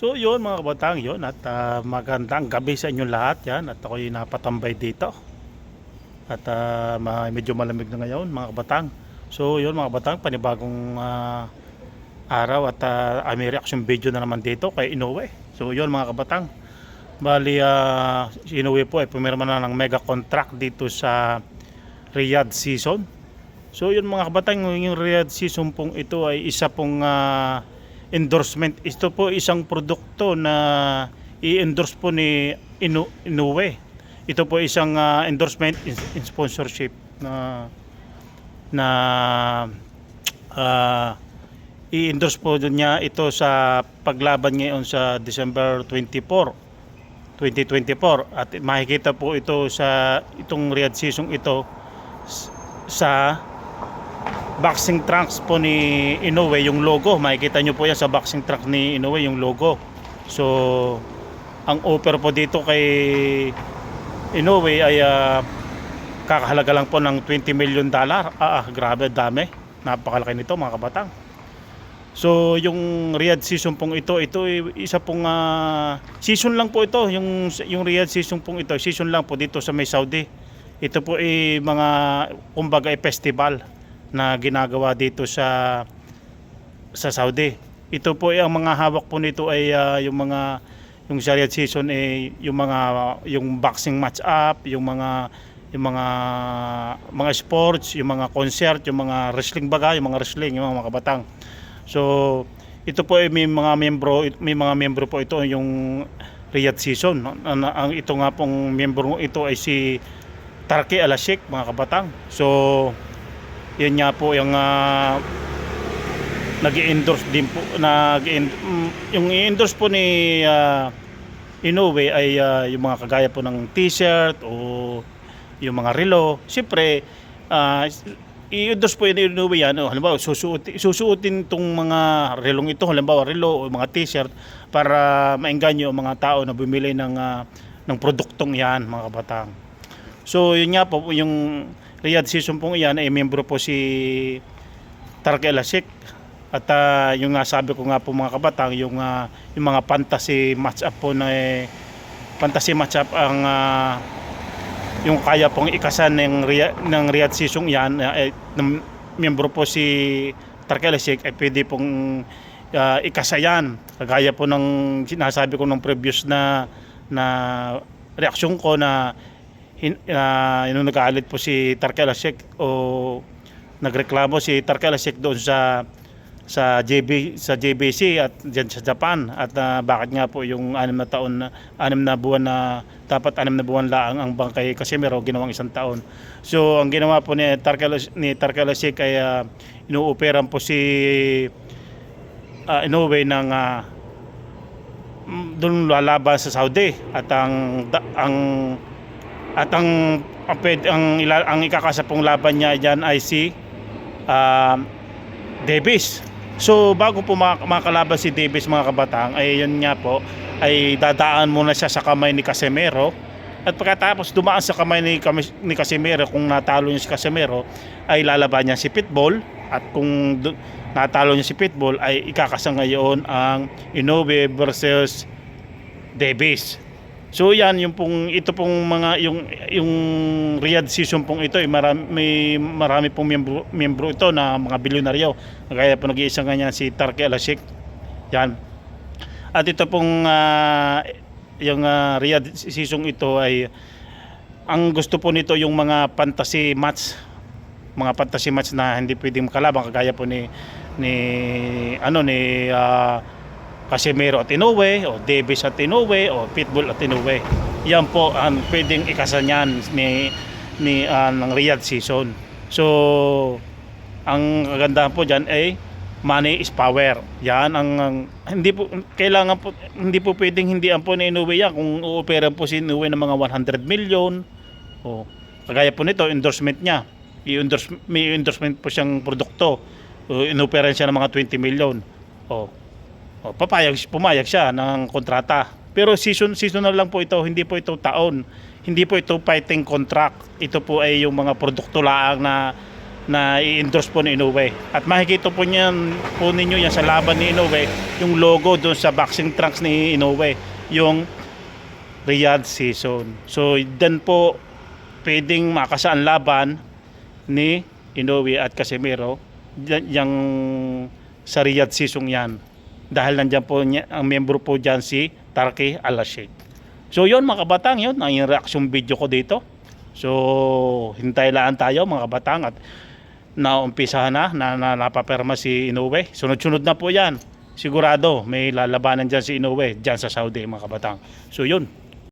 So yun mga kabatang yun at magandang gabi sa inyong lahat yan at ako'y napatambay dito at medyo malamig na ngayon mga kabatang. So yun mga kabatang, panibagong araw at may reaction video na naman dito kay Inoue. So yun mga kabatang, bali si Inoue po ay pumirma na ng mega contract dito sa Riyadh season. So yun mga kabatang, yung Riyadh season pong ito ay isa pong endorsement. Ito po isang produkto na i-endorse po ni Inoue. Ito po isang endorsement in sponsorship na i-endorse po niya ito sa paglaban ngayon sa December 24, 2024 at makikita po ito sa itong Riyadh season ito sa boxing trunks po ni Inoue, yung logo. Makikita nyo po yan sa boxing trunks ni Inoue, yung logo. So, ang offer po dito kay Inoue ay kakahalaga lang po ng $20 million. Grabe, dami. Napakalaki nito mga kabatang. So, yung Riyadh season pong ito isa pong season lang po ito. Yung Riyadh season pong ito, season lang po dito sa may Saudi. Ito po ay mga, kumbaga, festival na ginagawa dito sa Saudi. Ito po ay ang mga hawak po nito ay yung Riyadh season ay yung boxing match up, yung mga sports, yung mga concert, yung mga wrestling baga, yung mga kabatang. So ito po ay may mga membro po ito yung Riyadh season. Ang ito nga pong membro ito ay si Tarki Al-Sheikh mga kabatang. So yan nga po yung nag-i-endorse din po yung i-endorse po ni Inoue ay yung mga kagaya po ng t-shirt o yung mga relo. Siyempre i-endorse po ni Inoue yan, halimbawa susuotin tong mga relong ito, halimbawa relo o mga t-shirt para maengganyo ang mga tao na bumili ng produktong yan mga kabatang. So yun nga po yung Riyadh season pong iyan ay membro po si Tarki Al-Sheikh at yung sabi ko nga po mga kabatang yung mga fantasy match up po na fantasy match up ang yung kaya pong ikasan ng Riyadh season iyan membro po si Tarki Al-Sheikh ay pwede pong ikasayan kagaya po ng sinasabi ko ng previous na reaksyon ko na yung nag-aalit po si Tarki Al-Sheikh o nagreklamo si Tarki Al-Sheikh doon sa JBC at diyan sa Japan at bakit nga po yung 6 na buwan na dapat 6 na buwan lang ang bangkay Casimero ginawang 1 taon. So ang ginawa po ni Tarki Al-Sheikh ay inuoperan po si Inoue ng doon lalaban sa Saudi at ang ikakasa pong laban niya diyan ay si Davis. So bago po makalaban si Davis mga kabatang ay yun nga po ay dadaan muna siya sa kamay ni Casimero at pagkatapos dumaan sa kamay ni Casimero, kung natalo niya si Casimero ay lalaban niya si Pitbull at kung natalo niya si Pitbull ay ikakasa ngayon ang Inoue versus Davis. So yan ito pong mga yung Riyadh season pong ito ay marami pong membro ito na mga bilyonaryo. Kaya po nag-iisa ganyan si Tarki Al-Sheikh. Yan. At ito pong yung Riyadh season ito ay ang gusto po nito yung mga fantasy match na hindi pwedeng makalaban kagaya po ni Casimero at Inoue o Davis at Inoue o Pitbull at Inoue. Yan po ang pwedeng ikasan yan ng Riyadh season. So ang kagandahan po diyan ay money is power. Yan ang hindi po kailangan po, hindi po pwedeng hindi po ni Inoue yan kung uoperan po si Inoue ng mga 100 million o kagaya po nito endorsement niya. May endorsement po siyang produkto. Inoperan siya ng mga 20 million. Pumayag siya ng kontrata. Pero seasonal lang po ito, hindi po ito taon. Hindi po ito fighting contract. Ito po ay yung mga produkto lang na na i-endorse po ni Inoue. At makikita po ninyo yan sa laban ni Inoue, yung logo doon sa boxing trunks ni Inoue, yung Riyadh Season. So dan po pwedeng makasaan laban ni Inoue at Casimero yung sa Riyadh Season yan. Dahil nandyan po ang membro po dyan si Tarki Al-Sheikh. So yun mga kabatang, yun ang reaction video ko dito. So hintay lang tayo mga kabatang at naumpisahan na napaperma si Inoue. Sunod-sunod na po yan. Sigurado may lalabanan dyan si Inoue dyan sa Saudi mga kabatang. So yun.